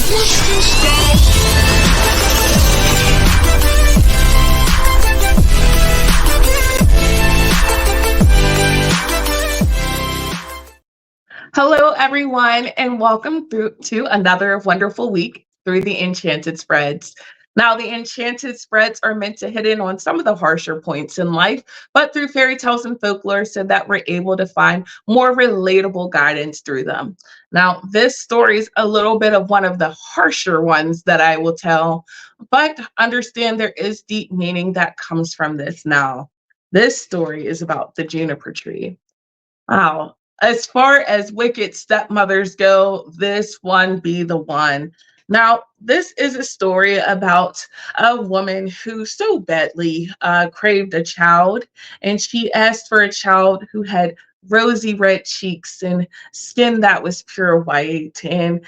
what's the style? Hello, everyone, and welcome through to another wonderful week through the Enchanted Spreads. Now, the Enchanted Spreads are meant to hit in on some of the harsher points in life, but through fairy tales and folklore, so that we're able to find more relatable guidance through them. Now, this story is a little bit of one of the harsher ones that I will tell, but understand there is deep meaning that comes from this. Now, this story is about the juniper tree. Wow. As far as wicked stepmothers go, this one be the one. Now, this is a story about a woman who so badly craved a child, and she asked for a child who had rosy red cheeks and skin that was pure white. And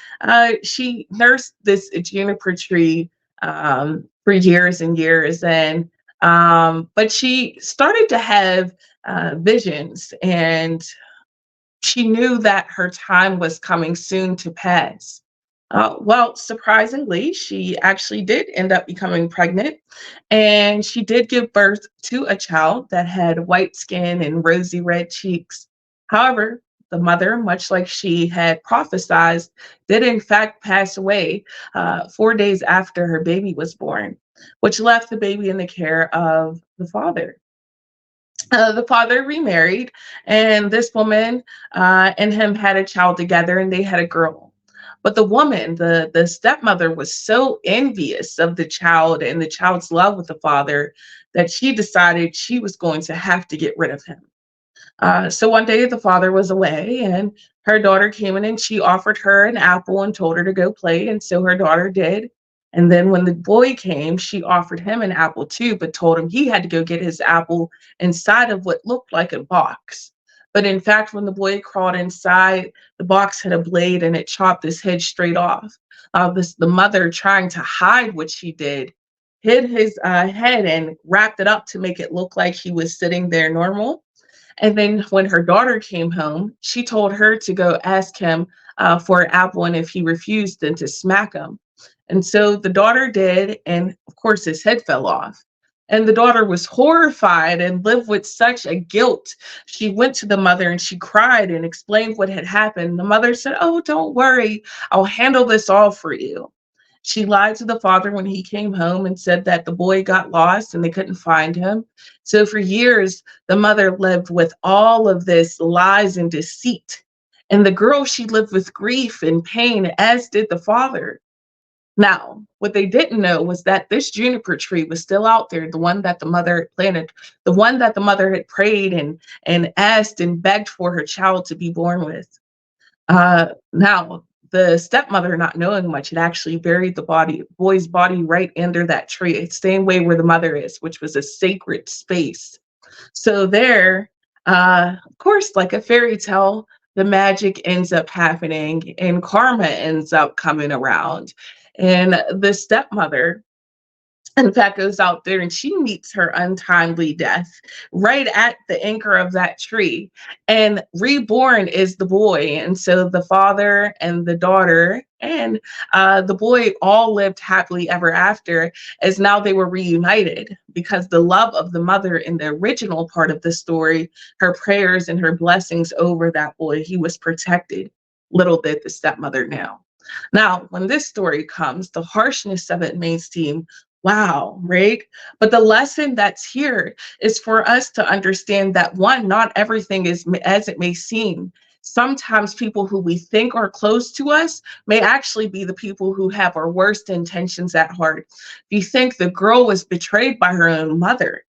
she nursed this juniper tree for years and years. And but she started to have visions, and she knew that her time was coming soon to pass. Well, surprisingly, she actually did end up becoming pregnant, and she did give birth to a child that had white skin and rosy red cheeks. However, the mother, much like she had prophesied, did in fact pass away 4 days after her baby was born, which left the baby in the care of the father. The father remarried, and this woman and him had a child together, and they had a girl. But the woman, the stepmother, was so envious of the child and the child's love with the father that she decided she was going to have to get rid of him. So one day the father was away, and her daughter came in and she offered her an apple and told her to go play. And so her daughter did. And then when the boy came, she offered him an apple too, but told him he had to go get his apple inside of what looked like a box. But in fact, when the boy crawled inside, the box had a blade and it chopped his head straight off. The mother, trying to hide what she did, hid his head and wrapped it up to make it look like he was sitting there normal. And then when her daughter came home, she told her to go ask him for an apple, and if he refused, then to smack him. And so the daughter did, and of course his head fell off. And the daughter was horrified and lived with such a guilt. She went to the mother and she cried and explained what had happened. The mother said, "Oh, don't worry, I'll handle this all for you." She lied to the father when he came home and said that the boy got lost and they couldn't find him. So for years, the mother lived with all of this lies and deceit. And the girl, she lived with grief and pain, as did the father. Now, what they didn't know was that this juniper tree was still out there, the one that the mother had planted, the one that the mother had prayed and asked and begged for her child to be born with. Now, the stepmother, not knowing much, had actually buried the boy's body right under that tree, same way where the mother is, which was a sacred space. So there, of course, like a fairy tale, the magic ends up happening and karma ends up coming around. And the stepmother, in fact, goes out there and she meets her untimely death right at the anchor of that tree. And reborn is the boy. And so the father and the daughter and the boy all lived happily ever after, as now they were reunited because the love of the mother in the original part of the story, her prayers and her blessings over that boy, he was protected. Little did the stepmother know. Now, when this story comes, the harshness of it may seem, wow, right? But the lesson that's here is for us to understand that one, not everything is as it may seem. Sometimes people who we think are close to us may actually be the people who have our worst intentions at heart. If you think the girl was betrayed by her own mother,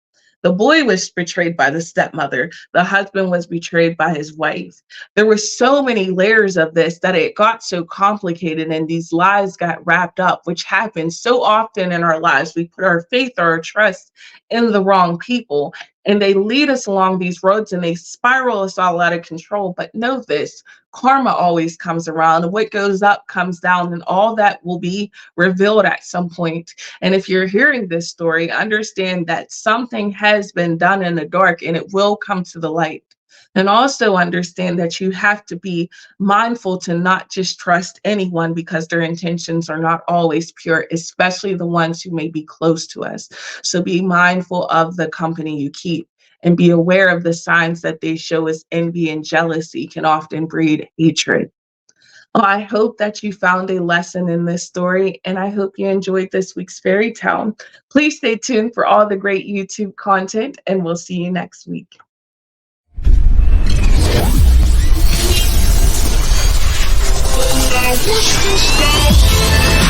the boy was betrayed by the stepmother. The husband was betrayed by his wife. There were so many layers of this that it got so complicated and these lies got wrapped up, which happens so often in our lives. We put our faith or our trust in the wrong people, and they lead us along these roads and they spiral us all out of control. But know this, karma always comes around, and what goes up comes down, and all that will be revealed at some point. And if you're hearing this story, understand that something has been done in the dark and it will come to the light. And also understand that you have to be mindful to not just trust anyone because their intentions are not always pure, especially the ones who may be close to us. So be mindful of the company you keep and be aware of the signs that they show as envy and jealousy can often breed hatred. Well, I hope that you found a lesson in this story, and I hope you enjoyed this week's fairy tale. Please stay tuned for all the great YouTube content, and we'll see you next week. Now what's the style?